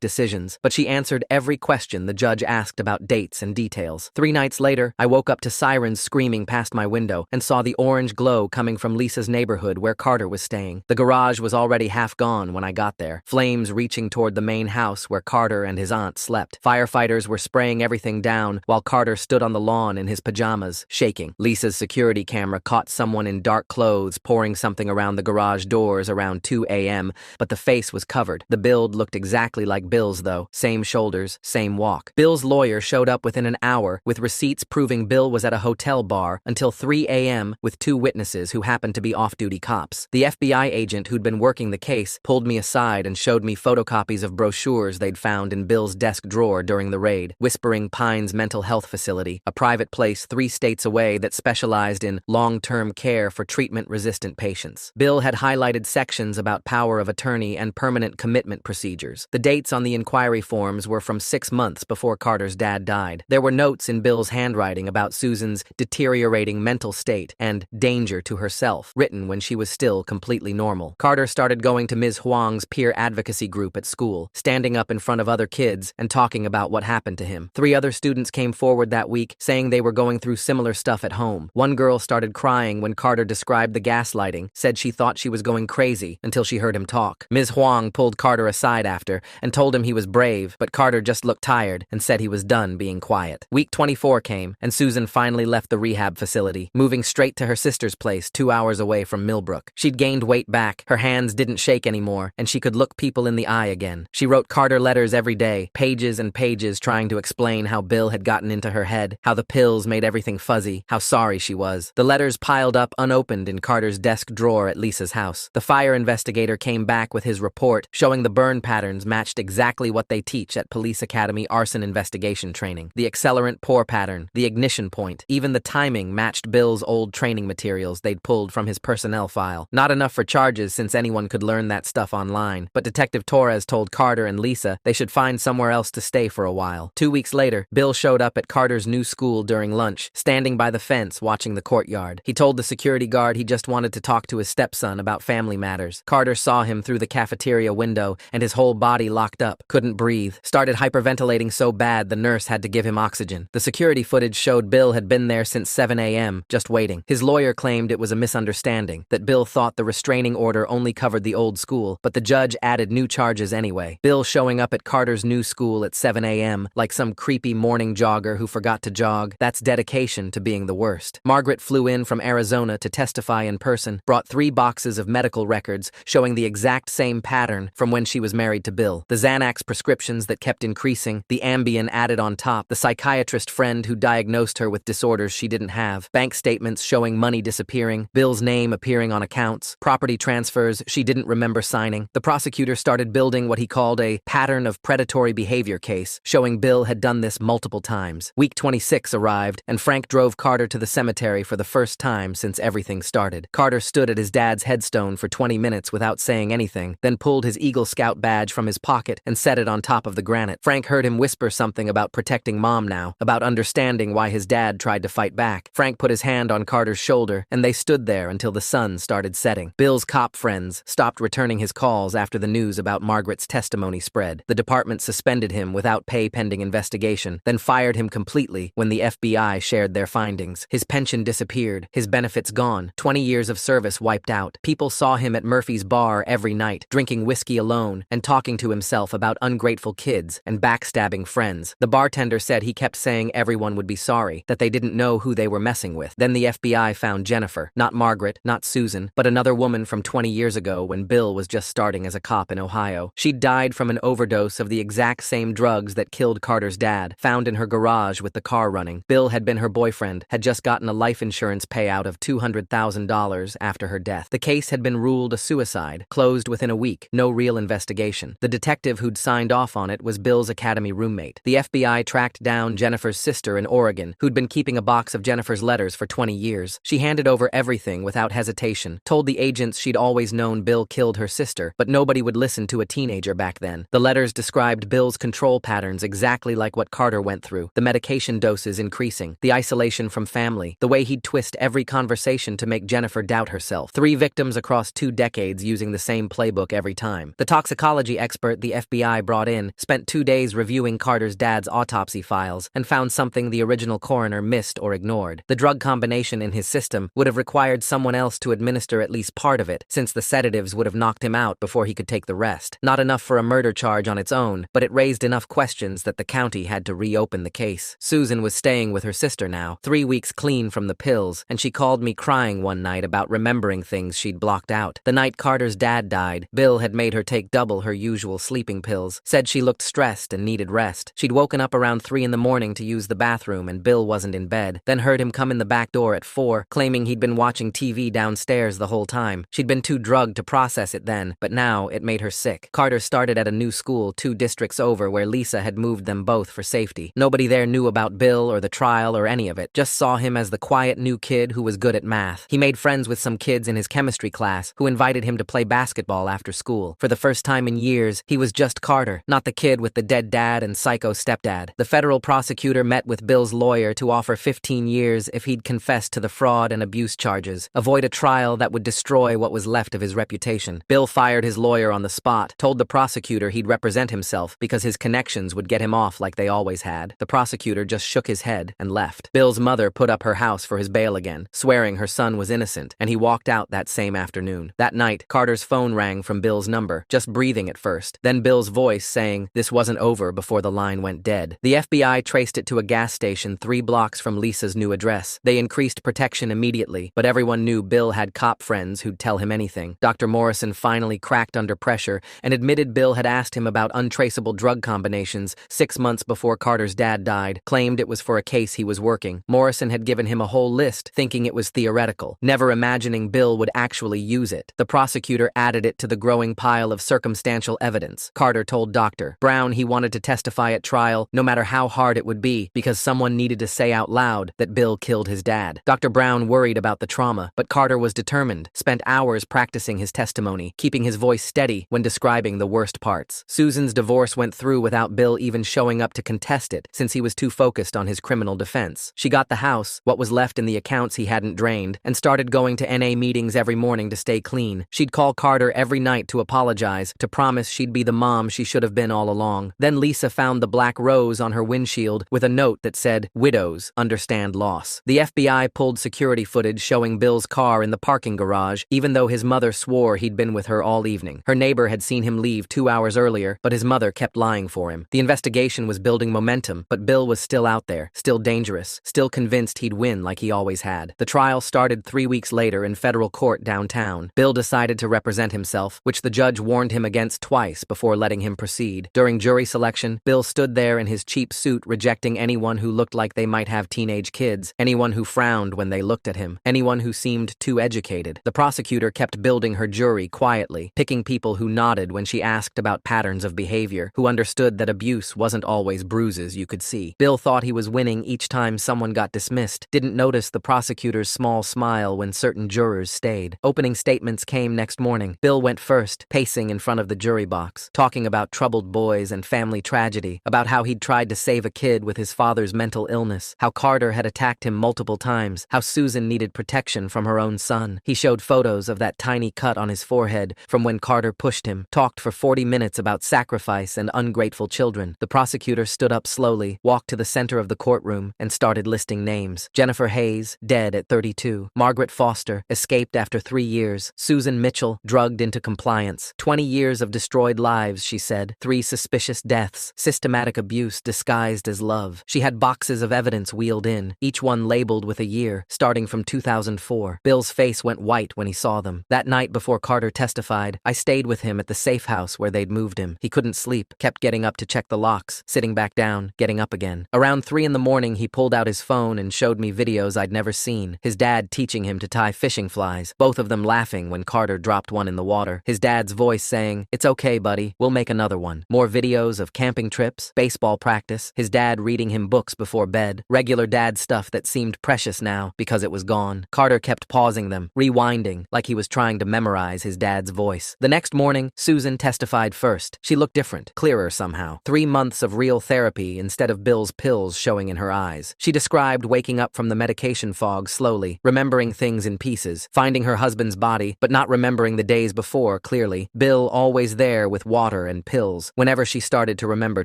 decisions, but she answered every question the judge asked about dates and details. 3 nights later, I woke up to sirens screaming past my window and saw the orange glow coming from Lisa's neighborhood where Carter was staying. The garage was already half gone when I got there, flames reaching toward the main house where Carter and his aunt slept. Firefighters were spraying everything down while Carter stood on the lawn in his pajamas, shaking. Lisa's security camera caught someone in dark clothes pouring something around the garage doors around 2 a.m., but the face was covered. The build looked exactly like Bill's though. Same shoulders, same walk. Bill's lawyer showed up within an hour with receipts proving Bill was at a hotel bar until 3 a.m. with 2 witnesses who happened to be off-duty cops. The FBI agent who'd been working the case pulled me aside and showed me photocopies of brochures they'd found in Bill's desk drawer during the raid. Whispering Pines Mental Health Facility, a private place 3 states away that specialized in long-term care for treatment-resistant patients. Bill had highlighted sections about power of attorney and permanent commitment procedures. The dates on the inquiry forms were from 6 months before Carter's dad died. There were notes in Bill's handwriting about Susan's deteriorating mental state and danger to herself, written when she was still completely normal. Carter started going to Ms. Huang's peer advocacy group at school, standing up in front of other kids and talking about what happened to him. 3 other students came forward that week, saying they were going through similar stuff at home. One girl started crying when Carter described the gaslighting, said she thought she was going crazy until she heard him talk. Ms. Huang pulled Carter aside after and told him he was brave, but Carter just looked tired and said he was done being quiet. Week 24 came, and Susan finally left the rehab facility, moving straight to her sister's place 2 hours away from Millbrook. She'd gained weight back, her hands didn't shake anymore, and she could look people in the eye again. She wrote Carter letters every day, pages and pages trying to explain how Bill had gotten into her head, how the pills made everything fuzzy, how sorry she was. The letters piled up unopened in Carter's desk drawer at Lisa's house. The fire investigator came back with his report, showing the burn patterns matched exactly what they teach at Police Academy arson investigation training. The accelerant pour pattern, the ignition point, even the timing matched Bill's old training materials they'd pulled from his personnel file. Not enough for charges since anyone could learn that stuff online, but Detective Torres told Carter and Lisa they should find somewhere else to stay for a while. 2 weeks later, Bill showed up at Carter's new school during lunch, standing by the fence watching the courtyard. He told the security guard he just wanted to talk to his stepson about family matters. Carter saw him through the cafeteria window and his whole body locked up, couldn't breathe, started hyperventilating so bad the nurse had to give him oxygen. The security footage showed Bill had been there since 7 a.m., just waiting. His lawyer claimed it was a misunderstanding, that Bill thought the restraining order only covered the old school, but the judge added new charges anyway. Bill showing up at Carter's new school at 7 a.m. like some creepy morning jogger who forgot to jog, that's dedication to being the worst. Margaret flew in from Arizona to testify in person, brought 3 boxes of medical records showing the exact same pattern from when she was married to Bill. The Xanax prescriptions that kept increasing, the Ambien added on top, the psychiatrist friend who diagnosed her with disorders she didn't have, bank statements showing money disappearing, Bill's name appearing on accounts, property transfers she didn't remember signing. The prosecutor started building what he called a pattern of predatory behavior case, showing Bill had done this multiple times. Week 26 arrived, and Frank drove Carter to the cemetery for the first time since everything started. Carter stood at his dad's headstone for 20 minutes without saying anything, then pulled his Eagle Scout badge from his pocket and set it on top of the granite. Frank heard him whisper something about protecting Mom now, about understanding why his dad tried to fight back. Frank put his hand on Carter's shoulder, and they stood there until the sun started setting. Bill's cop friends stopped returning his calls after the news about Margaret's testimony spread. The department suspended him without pay pending investigation, then fired him completely when the FBI shared their findings. His pension disappeared, his benefits gone, 20 years of service wiped out. People saw him at Murphy's bar every night, drinking whiskey alone and talking to himself about ungrateful kids and backstabbing friends. The bartender said he kept saying everyone would be sorry, that they didn't know who they were messing with. Then the FBI found Jennifer, not Margaret, not Susan, but another woman from 20 years ago when Bill was just starting as a cop in Ohio. She'd died from an overdose of the exact same drugs that killed Carter's dad, found in her garage with the car running. Bill had been her boyfriend, had just gotten a life insurance payout of $200,000 after her death. The case had been ruled a suicide, closed within a week, no real investigation. The detective who'd signed off on it was Bill's academy roommate. The FBI tracked down Jennifer's sister in Oregon, who'd been keeping a box of Jennifer's letters for 20 years. She handed over everything without hesitation, told the agents she'd always known Bill killed her sister, but nobody would listen to a teenager back then. The letters described Bill's control patterns exactly like what Carter went through, the medication doses increasing, the isolation from family, the way he'd twist every conversation to make Jennifer doubt herself. 3 victims across 2 decades using the same playbook every time. The toxicology expert the FBI brought in spent 2 days reviewing Carter's dad's autopsy files and found something the original coroner missed or ignored. The drug combination in his system would have required someone else to administer at least part of it, since the sedatives would have knocked him out before he could take the rest. Not enough for a murder charge on its own, but it raised enough questions that the county had to reopen the case. Susan was staying with her sister now, 3 weeks clean from the pills, and she called me crying one night about remembering things she'd blocked out. The night Carter's dad died, Bill had made her take double her usual sleeping pills, said she looked stressed and needed rest. She'd woken up around 3 in the morning to use the bathroom and Bill wasn't in bed, then heard him come in the back door at 4, claiming he'd been watching TV downstairs the whole time. She'd been too drugged to process it then, but now it made her sick. Carter started at a new school 2 districts over where Lisa had moved them both for safety. Nobody there knew about Bill or the trial or any of it, just saw him as the quiet new kid who was good at math. He made friends with some kids in his chemistry class who invited him to play basketball after school. For the first time in years, he was just Carter, not the kid with the dead dad and psycho stepdad. The federal prosecutor met with Bill's lawyer to offer 15 years if he'd confess to the fraud and abuse charges, avoid a trial that would destroy what was left of his reputation. Bill fired his lawyer on the spot, told the prosecutor he'd represent himself because his connections would get him off like they always had. The prosecutor just shook his head and left. Bill's mother put up her house for his bail again, swearing her son was innocent, and he walked out that same afternoon. That night, Carter's phone rang from Bill's number, just breathing at first, then Bill's voice saying this wasn't over before the line went dead. The FBI traced it to a gas station 3 blocks from Lisa's new address. They increased protection immediately, but everyone knew Bill had cop friends who'd tell him anything. Dr. Morrison finally cracked under pressure and admitted Bill had asked him about untraceable drug combinations 6 months before Carter's dad died, claimed it was for a case he was working. Morrison had given him a whole list, thinking it was theoretical, never imagining Bill would actually use it. The prosecutor added it to the growing pile of circumstantial evidence. Carter told Dr. Brown he wanted to testify at trial, no matter how hard it would be, because someone needed to say out loud that Bill killed his dad. Dr. Brown worried about the trauma, but Carter was determined, spent hours practicing his testimony, keeping his voice steady when describing the worst parts. Susan's divorce went through without Bill even showing up to contest it, since he was too focused on his criminal defense. She got the house, what was left in the accounts he hadn't drained, and started going to NA meetings every morning to stay clean. She'd call Carter every night to apologize, to promise she'd be the mom she should have been all along. Then Lisa found the black rose on her windshield with a note that said, "Widows understand loss." The FBI pulled security footage showing Bill's car in the parking garage, even though his mother swore he'd been with her all evening. Her neighbor had seen him leave 2 hours earlier, but his mother kept lying for him. The investigation was building momentum, but Bill was still out there, still dangerous, still convinced he'd win like he always had. The trial started 3 weeks later in federal court downtown. Bill decided to represent himself, which the judge warned him against twice before letting him proceed. During jury selection, Bill stood there in his cheap suit rejecting anyone who looked like they might have teenage kids, anyone who frowned when they looked at him, anyone who seemed too educated. The prosecutor kept building her jury quietly, picking people who nodded when she asked about patterns of behavior, who understood that abuse wasn't always bruises you could see. Bill thought he was winning each time someone got dismissed, didn't notice the prosecutor's small smile when certain jurors stayed. Opening statements came next morning. Bill went first, pacing in front of the jury box, talking about troubled boys and family tragedy, about how he'd tried to save a kid with his father's mental illness, how Carter had attacked him multiple times, how Susan needed protection from her own son. He showed photos of that tiny cut on his forehead from when Carter pushed him, talked for 40 minutes about sacrifice and ungrateful children. The prosecutor stood up slowly, walked to the center of the courtroom, and started listing names. Jennifer Hayes, dead at 32. Margaret Foster, escaped after 3 years. Susan Mitchell, drugged into compliance. 20 years of destroyed lives, she said. 3 suspicious deaths. Systematic abuse disguised as love. She had boxes of evidence wheeled in, each one labeled with a year, starting from 2004. Bill's face went white when he saw them. That night before Carter testified, I stayed with him at the safe house where they'd moved him. He couldn't sleep, kept getting up to check the locks, sitting back down, getting up again. Around 3 in the morning, he pulled out his phone and showed me videos I'd never seen. His dad teaching him to tie fishing flies, both of them laughing when Carter dropped one in the water. His dad's voice saying, "It's okay, buddy, we'll make another one." More videos of camping trips, baseball practice, his dad reading him books before bed, regular dad stuff that seemed precious now because it was gone. Carter kept pausing them, rewinding, like he was trying to memorize his dad's voice. The next morning, Susan testified first. She looked different, clearer somehow. 3 months of real therapy instead of Bill's pills showing in her eyes. She described waking up from the medication fog slowly, remembering tearing things in pieces, finding her husband's body, but not remembering the days before clearly. Bill always there with water and pills, whenever she started to remember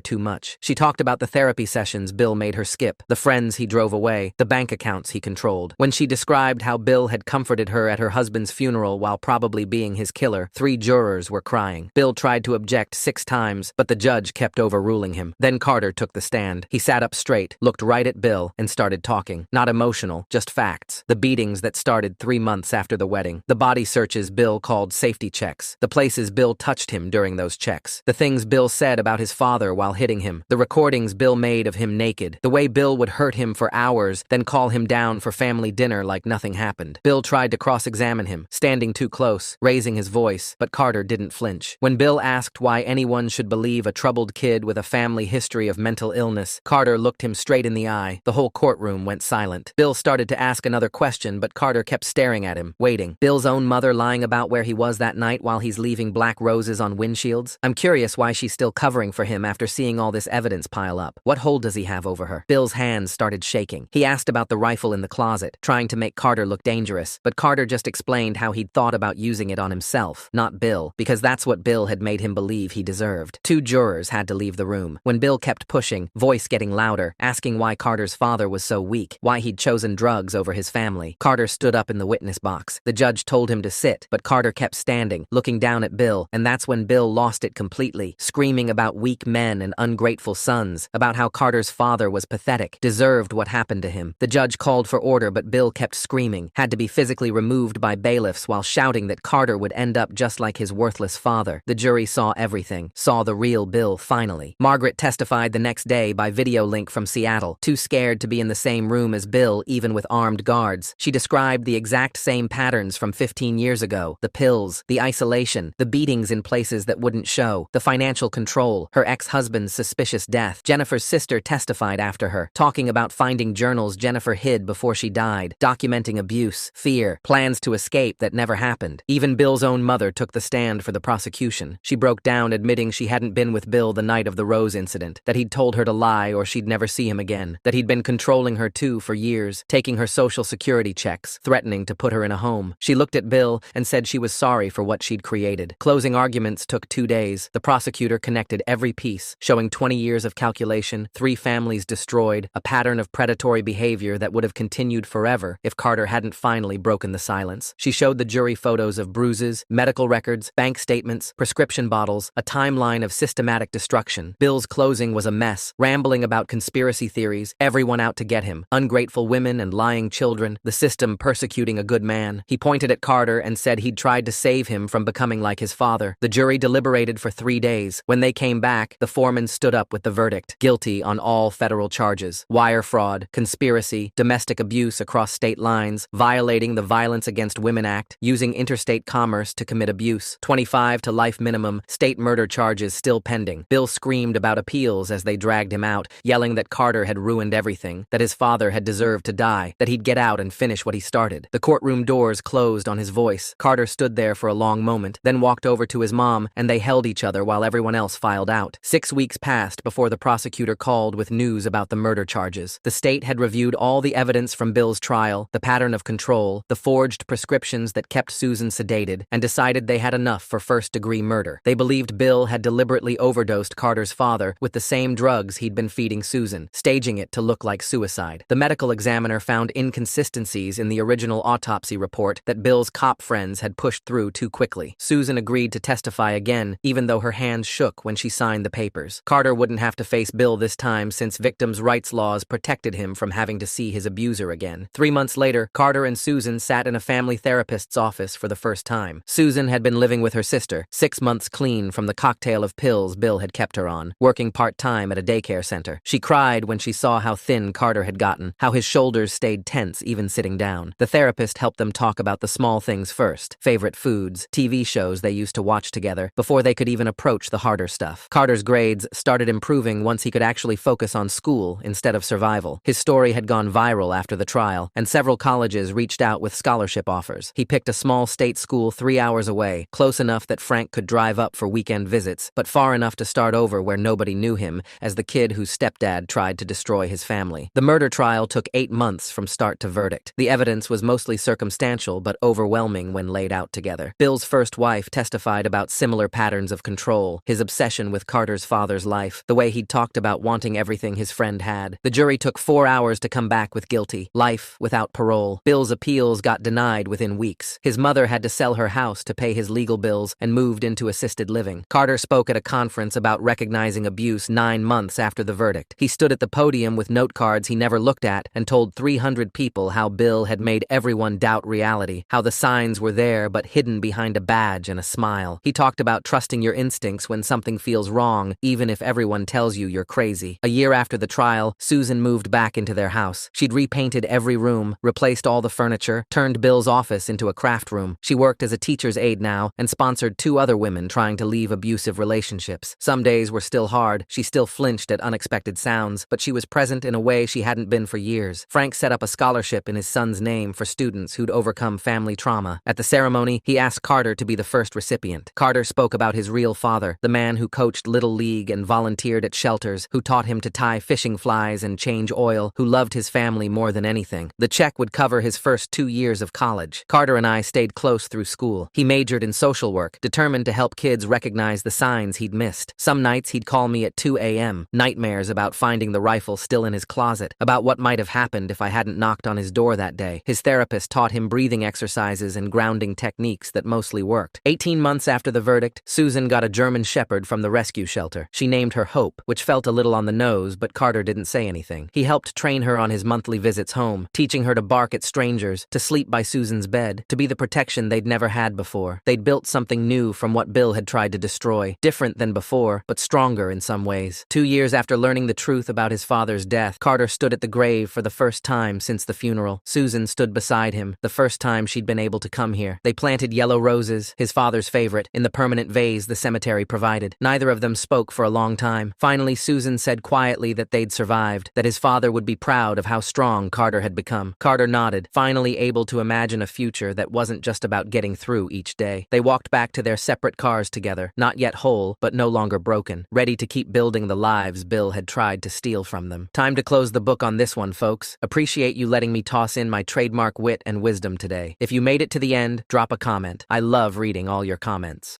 too much. She talked about the therapy sessions Bill made her skip, the friends he drove away, the bank accounts he controlled. When she described how Bill had comforted her at her husband's funeral while probably being his killer, 3 jurors were crying. Bill tried to object 6 times, but the judge kept overruling him. Then Carter took the stand. He sat up straight, looked right at Bill, and started talking. Not emotional, just facts. The beatings that started 3 months after the wedding. The body searches Bill called safety checks. The places Bill touched him during those checks. The things Bill said about his father while hitting him. The recordings Bill made of him naked. The way Bill would hurt him for hours, then call him down for family dinner like nothing happened. Bill tried to cross-examine him, standing too close, raising his voice, but Carter didn't flinch. When Bill asked why anyone should believe a troubled kid with a family history of mental illness, Carter looked him straight in the eye. The whole courtroom went silent. Bill started to ask another question, but Carter kept staring at him, waiting. Bill's own mother lying about where he was that night while he's leaving black roses on windshields? I'm curious why she's still covering for him after seeing all this evidence pile up. What hold does he have over her? Bill's hands started shaking. He asked about the rifle in the closet, trying to make Carter look dangerous, but Carter just explained how he'd thought about using it on himself, not Bill, because that's what Bill had made him believe he deserved. 2 jurors had to leave the room. When Bill kept pushing, voice getting louder, asking why Carter's father was so weak, why he'd chosen drugs over his family, Carter stood up in the witness box. The judge told him to sit, but Carter kept standing, looking down at Bill, and that's when Bill lost it completely, screaming about weak men and ungrateful sons, about how Carter's father was pathetic, deserved what happened to him. The judge called for order, but Bill kept screaming, had to be physically removed by bailiffs while shouting that Carter would end up just like his worthless father. The jury saw everything, saw the real Bill finally. Margaret testified the next day by video link from Seattle, too scared to be in the same room as Bill even with armed guards. She described the exact same patterns from 15 years ago, the pills, the isolation, the beatings in places that wouldn't show, the financial control, her ex-husband's suspicious death. Jennifer's sister testified after her, talking about finding journals Jennifer hid before she died, documenting abuse, fear, plans to escape that never happened. Even Bill's own mother took the stand for the prosecution. She broke down admitting she hadn't been with Bill the night of the Rose incident, that he'd told her to lie or she'd never see him again, that he'd been controlling her too for years, taking her social security checks, threatening to put her in a home. She looked at Bill and said she was sorry for what she'd created. Closing arguments took 2 days. The prosecutor connected every piece, showing 20 years of calculation, 3 families destroyed, a pattern of predatory behavior that would have continued forever if Carter hadn't finally broken the silence. She showed the jury photos of bruises, medical records, bank statements, prescription bottles, a timeline of systematic destruction. Bill's closing was a mess, rambling about conspiracy theories, everyone out to get him, ungrateful women and lying children, the system persecuting a good man. He pointed at Carter and said he'd tried to save him from becoming like his father. The jury deliberated for 3 days. When they came back, the foreman stood up with the verdict: guilty on all federal charges: wire fraud, conspiracy, domestic abuse across state lines, violating the Violence Against Women Act, using interstate commerce to commit abuse, 25 to life minimum, state murder charges still pending. Bill screamed about appeals as they dragged him out, yelling that Carter had ruined everything, that his father had deserved to die, that he'd get out and finish what he started. The courtroom doors closed on his voice. Carter stood there for a long moment, then walked over to his mom, and they held each other while everyone else filed out. 6 weeks passed before the prosecutor called with news about the murder charges. The state had reviewed all the evidence from Bill's trial, the pattern of control, the forged prescriptions that kept Susan sedated, and decided they had enough for first-degree murder. They believed Bill had deliberately overdosed Carter's father with the same drugs he'd been feeding Susan, staging it to look like suicide. The medical examiner found inconsistencies in the original autopsy report that Bill's cop friends had pushed through too quickly. Susan agreed to testify again, even though her hands shook when she signed the papers. Carter wouldn't have to face Bill this time since victims' rights laws protected him from having to see his abuser again. 3 months later, Carter and Susan sat in a family therapist's office for the first time. Susan had been living with her sister, 6 months clean from the cocktail of pills Bill had kept her on, working part-time at a daycare center. She cried when she saw how thin Carter had gotten, how his shoulders stayed tense even sitting down. The therapist helped them talk about the small things first: favorite foods, TV shows they used to watch together, before they could even approach the harder stuff. Carter's grades started improving once he could actually focus on school instead of survival. His story had gone viral after the trial, and several colleges reached out with scholarship offers. He picked a small state school 3 hours away, close enough that Frank could drive up for weekend visits, but far enough to start over where nobody knew him as the kid whose stepdad tried to destroy his family. The murder trial took 8 months from start to verdict. The Evidence was mostly circumstantial but overwhelming when laid out together. Bill's first wife testified about similar patterns of control, his obsession with Carter's father's life, the way he'd talked about wanting everything his friend had. The jury took 4 hours to come back with guilty, life without parole. Bill's appeals got denied within weeks. His mother had to sell her house to pay his legal bills and moved into assisted living. Carter spoke at a conference about recognizing abuse 9 months after the verdict. He stood at the podium with note cards he never looked at and told 300 people how Bill had made everyone doubt reality, how the signs were there but hidden behind a badge and a smile. He talked about trusting your instincts when something feels wrong, even if everyone tells you you're crazy. A year after the trial, Susan moved back into their house. She'd repainted every room, replaced all the furniture, turned Bill's office into a craft room. She worked as a teacher's aide now and sponsored 2 other women trying to leave abusive relationships. Some days were still hard. She still flinched at unexpected sounds, but she was present in a way she hadn't been for years. Frank set up a scholarship in his son's name for students who'd overcome family trauma. At the ceremony, he asked Carter to be the first recipient. Carter spoke about his real father, the man who coached Little League and volunteered at shelters, who taught him to tie fishing flies and change oil, who loved his family more than anything. The check would cover his first 2 years of college. Carter and I stayed close through school. He majored in social work, determined to help kids recognize the signs he'd missed. Some nights he'd call me at 2 a.m., nightmares about finding the rifle still in his closet, about what might have happened if I hadn't knocked on his door that day. His therapist taught him breathing exercises and grounding techniques that mostly worked. 18 months after the verdict, Susan got a German Shepherd from the rescue shelter. She named her Hope, which felt a little on the nose, but Carter didn't say anything. He helped train her on his monthly visits home, teaching her to bark at strangers, to sleep by Susan's bed, to be the protection they'd never had before. They'd built something new from what Bill had tried to destroy, different than before, but stronger in some ways. 2 years after learning the truth about his father's death, Carter stood at the grave for the first time since the funeral. Susan stood beside him, the first time she'd been able to come here. They planted yellow roses, his father's favorite, in the permanent vase the cemetery provided. Neither of them spoke for a long time. Finally, Susan said quietly that they'd survived, that his father would be proud of how strong Carter had become. Carter nodded, finally able to imagine a future that wasn't just about getting through each day. They walked back to their separate cars together, not yet whole, but no longer broken, ready to keep building the lives Bill had tried to steal from them. Time to close the book on this one, folks. Appreciate you letting me toss in my trademark wit and wisdom today. If you made it to the end, drop a comment. I love reading all your comments.